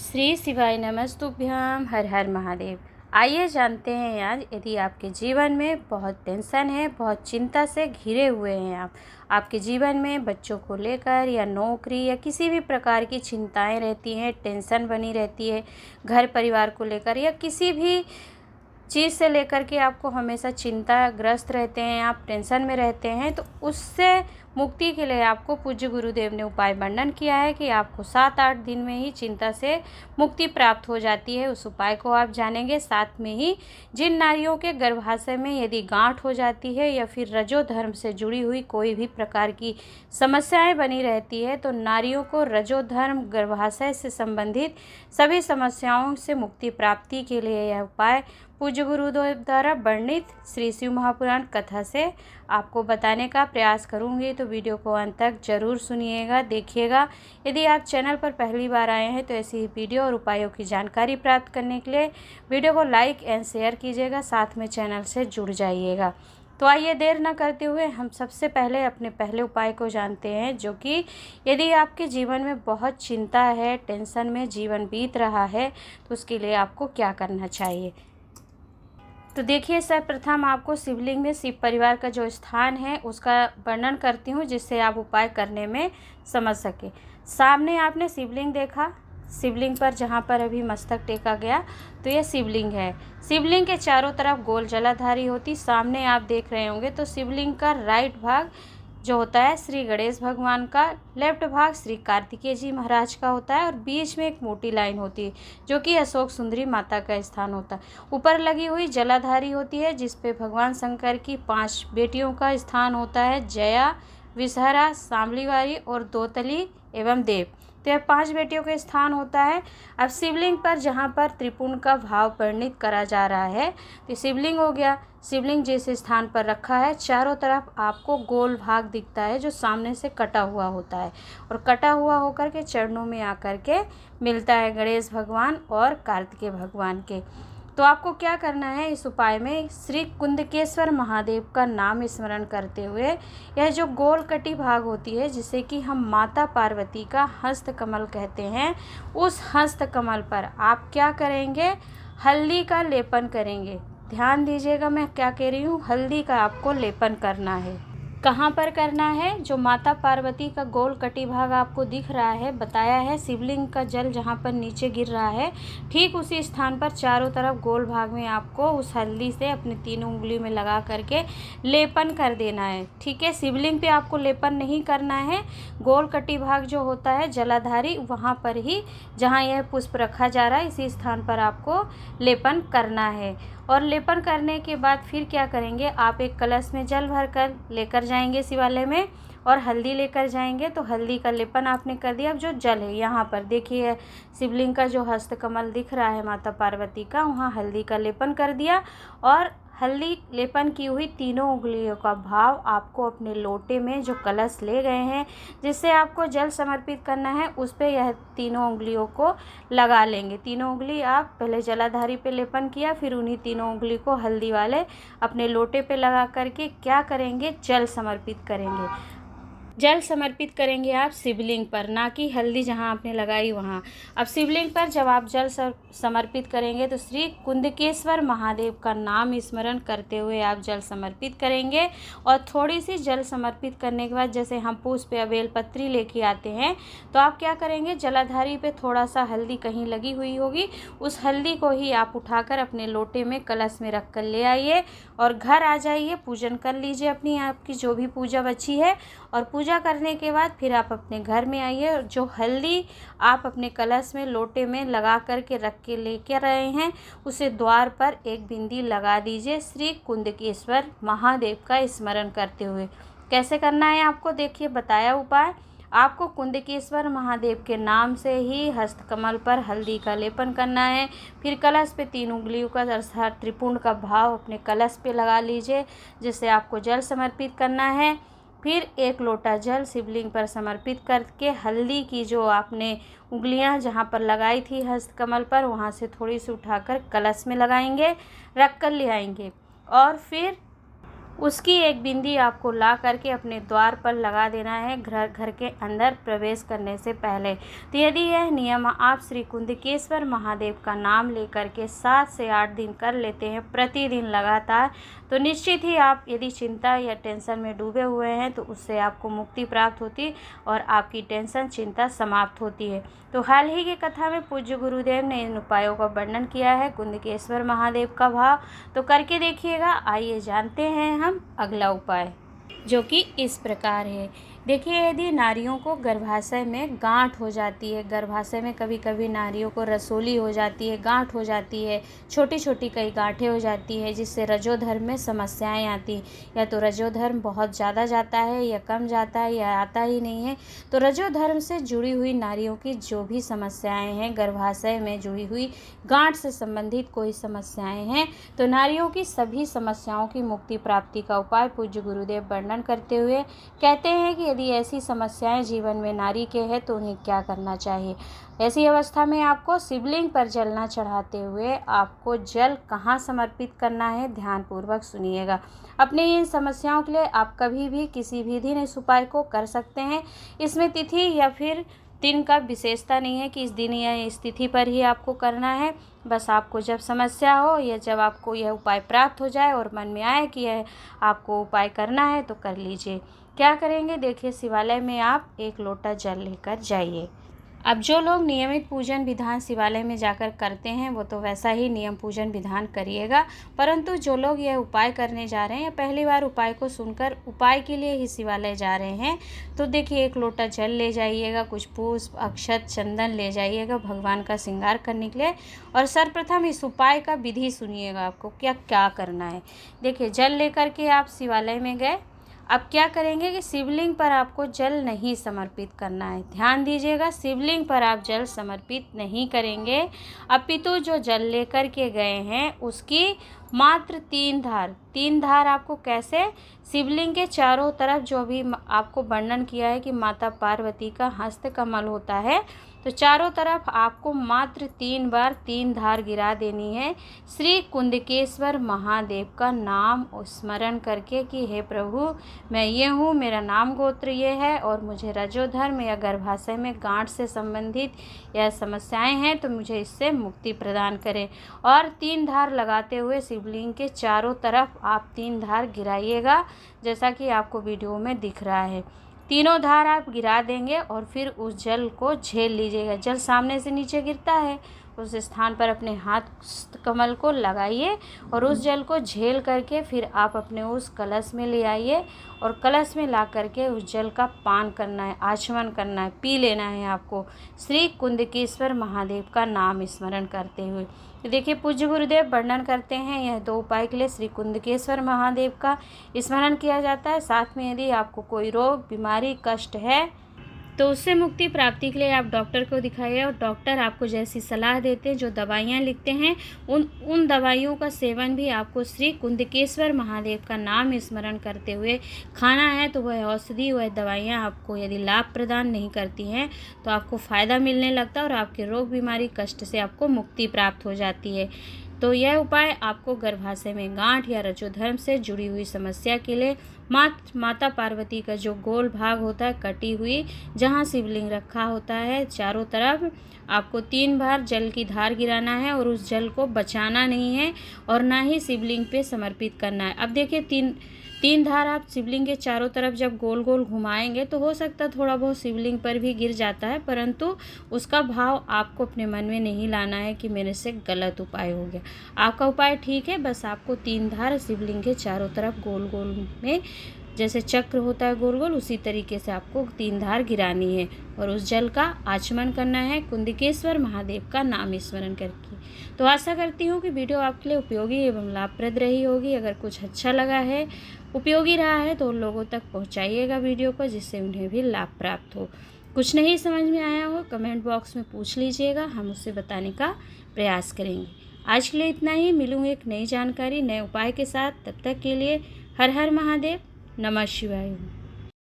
श्री शिवाय नमस्तुभ्यम। हर हर महादेव। आइए जानते हैं आज, यदि आपके जीवन में बहुत टेंशन है, बहुत चिंता से घिरे हुए हैं आपके जीवन में बच्चों को लेकर या नौकरी या किसी भी प्रकार की चिंताएं रहती हैं, टेंशन बनी रहती है, घर परिवार को लेकर या किसी भी चीज़ से लेकर के आपको हमेशा चिंताग्रस्त रहते हैं, आप टेंशन में रहते हैं, तो उससे मुक्ति के लिए आपको पूज्य गुरुदेव ने उपाय वर्णन किया है कि आपको 7-8 दिन में ही चिंता से मुक्ति प्राप्त हो जाती है। उस उपाय को आप जानेंगे। साथ में ही जिन नारियों के गर्भाशय में यदि गांठ हो जाती है या फिर रजो धर्म से जुड़ी हुई कोई भी प्रकार की समस्याएं बनी रहती है, तो नारियों को रजो धर्म गर्भाशय से संबंधित सभी समस्याओं से मुक्ति प्राप्ति के लिए यह उपाय पूज्य गुरुदेव द्वारा वर्णित श्री शिव महापुराण कथा से आपको बताने का प्रयास करूंगी। तो वीडियो को अंत तक जरूर सुनिएगा, देखिएगा। यदि आप चैनल पर पहली बार आए हैं तो ऐसी ही वीडियो और उपायों की जानकारी प्राप्त करने के लिए वीडियो को लाइक एंड शेयर कीजिएगा, साथ में चैनल से जुड़ जाइएगा। तो आइए देर न करते हुए हम सबसे पहले अपने पहले उपाय को जानते हैं, जो कि यदि आपके जीवन में बहुत चिंता है, टेंशन में जीवन बीत रहा है, तो उसके लिए आपको क्या करना चाहिए। तो देखिए, सर्वप्रथम आपको शिवलिंग में शिव परिवार का जो स्थान है उसका वर्णन करती हूँ, जिससे आप उपाय करने में समझ सके। सामने आपने शिवलिंग देखा, शिवलिंग पर जहाँ पर अभी मस्तक टेका गया तो ये शिवलिंग है। शिवलिंग के चारों तरफ गोल जलाधारी होती सामने आप देख रहे होंगे। तो शिवलिंग का राइट भाग जो होता है श्री गणेश भगवान का, लेफ्ट भाग श्री कार्तिकेय जी महाराज का होता है और बीच में एक मोटी लाइन होती है जो कि अशोक सुंदरी माता का स्थान होता है। ऊपर लगी हुई जलाधारी होती है जिस पे भगवान शंकर की 5 बेटियों का स्थान होता है, जया, विषहरा, शामलीवारी और दोतली एवं देव। तो यह 5 बेटियों का स्थान होता है। अब शिवलिंग पर जहाँ पर त्रिपुंड का भाव वर्णित करा जा रहा है, तो शिवलिंग हो गया। शिवलिंग जिस स्थान पर रखा है, चारों तरफ आपको गोल भाग दिखता है जो सामने से कटा हुआ होता है और कटा हुआ होकर के चरणों में आकर के मिलता है गणेश भगवान और कार्तिकेय भगवान के। तो आपको क्या करना है, इस उपाय में श्री कुंदकेश्वर महादेव का नाम स्मरण करते हुए यह जो गोल कटी भाग होती है, जिसे कि हम माता पार्वती का हस्त कमल कहते हैं, उस हस्त कमल पर आप क्या करेंगे, हल्दी का लेपन करेंगे। ध्यान दीजिएगा मैं क्या कह रही हूँ, हल्दी का आपको लेपन करना है। कहाँ पर करना है, जो माता पार्वती का गोल कटी भाग आपको दिख रहा है, बताया है शिवलिंग का जल जहाँ पर नीचे गिर रहा है, ठीक उसी स्थान पर चारों तरफ गोल भाग में आपको उस हल्दी से अपनी 3 उंगली में लगा करके लेपन कर देना है। ठीक है, शिवलिंग पे आपको लेपन नहीं करना है, गोल कटी भाग जो होता है जलाधारी, वहाँ पर ही जहाँ यह पुष्प रखा जा रहा है इसी स्थान पर आपको लेपन करना है। और लेपन करने के बाद फिर क्या करेंगे, आप एक कलश में जल भर कर लेकर जाएंगे शिवालय में और हल्दी लेकर जाएंगे। तो हल्दी का लेपन आपने कर दिया। अब जो जल है यहाँ पर देखिए, शिवलिंग का जो हस्त कमल दिख रहा है माता पार्वती का, वहाँ हल्दी का लेपन कर दिया और हल्दी लेपन की हुई 3 उंगलियों का भाव आपको अपने लोटे में जो कलश ले गए हैं जिससे आपको जल समर्पित करना है, उस पे यह 3 उंगलियों को लगा लेंगे। 3 उंगली आप पहले जलाधारी पे लेपन किया, फिर उन्हीं 3 उंगली को हल्दी वाले अपने लोटे पे लगा करके क्या करेंगे, जल समर्पित करेंगे। जल समर्पित करेंगे आप शिवलिंग पर, ना कि हल्दी जहाँ आपने लगाई वहाँ। अब शिवलिंग पर जब आप जल समर्पित करेंगे तो श्री कुंदकेश्वर महादेव का नाम स्मरण करते हुए आप जल समर्पित करेंगे। और थोड़ी सी जल समर्पित करने के बाद, जैसे हम पुष्प या बेलपत्री लेके आते हैं, तो आप क्या करेंगे, जलाधारी पे थोड़ा सा हल्दी कहीं लगी हुई होगी, उस हल्दी को ही आप उठाकर अपने लोटे में कलश में रख कर ले आइए और घर आ जाइए, पूजन कर लीजिए अपनी, आपकी जो भी पूजा बची है। और पूजा करने के बाद फिर आप अपने घर में आइए और जो हल्दी आप अपने कलश में लोटे में लगा करके रख के लेके रहे हैं, उसे द्वार पर एक बिंदी लगा दीजिए श्री कुंदकेश्वर महादेव का स्मरण करते हुए। कैसे करना है आपको देखिए बताया उपाय। आपको कुंदकेश्वर महादेव के नाम से ही हस्तकमल पर हल्दी का लेपन करना है। फिर कलश पे 3 उंगलियों का अर्थात त्रिपुंड का भाव अपने कलश पे लगा लीजिए, जिससे आपको जल समर्पित करना है। फिर 1 लोटा जल शिवलिंग पर समर्पित करके हल्दी की जो आपने उंगलियां जहां पर लगाई थी हस्तकमल पर, वहां से थोड़ी सी उठाकर कलश में लगाएंगे, रख कर ले आएंगे। और फिर उसकी एक बिंदी आपको ला करके अपने द्वार पर लगा देना है घर के अंदर प्रवेश करने से पहले। तो यदि यह नियम आप श्री कुंदकेश्वर महादेव का नाम लेकर के 7 से 8 दिन कर लेते हैं प्रतिदिन लगातार, तो निश्चित ही आप यदि चिंता या टेंशन में डूबे हुए हैं तो उससे आपको मुक्ति प्राप्त होती और आपकी टेंशन चिंता समाप्त होती है। तो हाल ही की कथा में पूज्य गुरुदेव ने इन उपायों का वर्णन किया है कुंदकेश्वर महादेव का भाव, तो करके देखिएगा। आइए जानते हैं हम अगला उपाय, जो कि इस प्रकार है। देखिए, यदि नारियों को गर्भाशय में गांठ हो जाती है, गर्भाशय में कभी कभी नारियों को रसोली हो जाती है, गांठ हो जाती है, छोटी छोटी कई गांठें हो जाती है, जिससे रजोधर्म में समस्याएं आती, या तो रजोधर्म बहुत ज़्यादा जाता है या कम जाता है या आता ही नहीं है। तो रजोधर्म से जुड़ी हुई नारियों की जो भी समस्याएं हैं, गर्भाशय में जुड़ी हुई गांठ से संबंधित कोई समस्याएं हैं, तो नारियों की सभी समस्याओं की मुक्ति प्राप्ति का उपाय पूज्य गुरुदेव वर्णन करते हुए कहते हैं कि यदि ऐसी समस्याएं जीवन में नारी के हैं तो उन्हें क्या करना चाहिए। ऐसी अवस्था में आपको शिवलिंग पर जल न चढ़ाते हुए आपको जल कहाँ समर्पित करना है, ध्यानपूर्वक सुनिएगा। अपनी इन समस्याओं के लिए आप कभी भी किसी भी दिन इस उपाय को कर सकते हैं। इसमें तिथि या फिर दिन का विशेषता नहीं है कि इस दिन या इस तिथि पर ही आपको करना है। बस आपको जब समस्या हो या जब आपको यह उपाय प्राप्त हो जाए और मन में आए कि यह आपको उपाय करना है तो कर लीजिए। क्या करेंगे, देखिए, शिवालय में आप 1 लोटा जल लेकर जाइए। अब जो लोग नियमित पूजन विधान शिवालय में जाकर करते हैं वो तो वैसा ही नियम पूजन विधान करिएगा, परंतु जो लोग यह उपाय करने जा रहे हैं या पहली बार उपाय को सुनकर उपाय के लिए ही शिवालय जा रहे हैं, तो देखिए 1 लोटा जल ले जाइएगा, कुछ पुष्प अक्षत चंदन ले जाइएगा भगवान का श्रृंगार करने के लिए। और सर्वप्रथम इस उपाय का विधि सुनिएगा, आपको क्या क्या करना है। देखिए, जल लेकर के आप शिवालय में गए, अब क्या करेंगे कि शिवलिंग पर आपको जल नहीं समर्पित करना है। ध्यान दीजिएगा, शिवलिंग पर आप जल समर्पित नहीं करेंगे, अपितु जो जल लेकर के गए हैं उसकी मात्र 3 धार आपको कैसे, शिवलिंग के चारों तरफ जो भी आपको वर्णन किया है कि माता पार्वती का हस्त कमल होता है, तो चारों तरफ आपको मात्र 3 बार 3 धार गिरा देनी है। श्री कुंदकेश्वर महादेव का नाम स्मरण करके कि हे प्रभु, मैं ये हूँ, मेरा नाम गोत्र ये है और मुझे रजोधर्म या गर्भाशय में गांठ से संबंधित यह समस्याएं हैं, तो मुझे इससे मुक्ति प्रदान करें। और 3 धार लगाते हुए शिवलिंग के चारों तरफ आप 3 धार गिराइएगा, जैसा कि आपको वीडियो में दिख रहा है। तीनों धार आप गिरा देंगे और फिर उस जल को झेल लीजिएगा। जल सामने से नीचे गिरता है, उस स्थान पर अपने हाथ कमल को लगाइए और उस जल को झेल करके फिर आप अपने उस कलश में ले आइए और कलश में ला करके उस जल का पान करना है, आचमन करना है, पी लेना है आपको, श्री कुंदकेश्वर महादेव का नाम स्मरण करते हुए। तो देखिए, पूज्य गुरुदेव वर्णन करते हैं यह 2 उपाय के लिए श्री कुंदकेश्वर महादेव का स्मरण किया जाता है। साथ में यदि आपको कोई रोग बीमारी कष्ट है तो उससे मुक्ति प्राप्ति के लिए आप डॉक्टर को दिखाइए और डॉक्टर आपको जैसी सलाह देते हैं, जो दवाइयाँ लिखते हैं, उन दवाइयों का सेवन भी आपको श्री कुंदकेश्वर महादेव का नाम स्मरण करते हुए खाना है। तो वह औषधि, वह दवाइयाँ आपको यदि लाभ प्रदान नहीं करती हैं तो आपको फ़ायदा मिलने लगता है और आपके रोग बीमारी कष्ट से आपको मुक्ति प्राप्त हो जाती है। तो यह उपाय आपको गर्भाशय में गांठ या रजोधर्म से जुड़ी हुई समस्या के लिए माता पार्वती का जो गोल भाग होता है, कटी हुई, जहां शिवलिंग रखा होता है, चारों तरफ आपको 3 बार जल की धार गिराना है और उस जल को बचाना नहीं है और ना ही शिवलिंग पे समर्पित करना है। अब देखिए, 3 धार आप शिवलिंग के चारों तरफ जब गोल गोल घुमाएंगे तो हो सकता है थोड़ा बहुत शिवलिंग पर भी गिर जाता है, परंतु उसका भाव आपको अपने मन में नहीं लाना है कि मेरे से गलत उपाय हो गया। आपका उपाय ठीक है, बस आपको 3 धार शिवलिंग के चारों तरफ गोल गोल में, जैसे चक्र होता है गोल गोल, उसी तरीके से आपको 3 धार गिरानी है और उस जल का आचमन करना है कुंदकेश्वर महादेव का नाम स्मरण करके। तो आशा करती हूँ कि वीडियो आपके लिए उपयोगी एवं लाभप्रद रही होगी। अगर कुछ अच्छा लगा है, उपयोगी रहा है, तो उन लोगों तक पहुँचाइएगा वीडियो को, जिससे उन्हें भी लाभ प्राप्त हो। कुछ नहीं समझ में आया हो, कमेंट बॉक्स में पूछ लीजिएगा, हम उससे बताने का प्रयास करेंगे। आज के लिए इतना ही। मिलूँगी एक नई जानकारी, नए उपाय के साथ। तब तक के लिए हर हर महादेव, नमः शिवाय।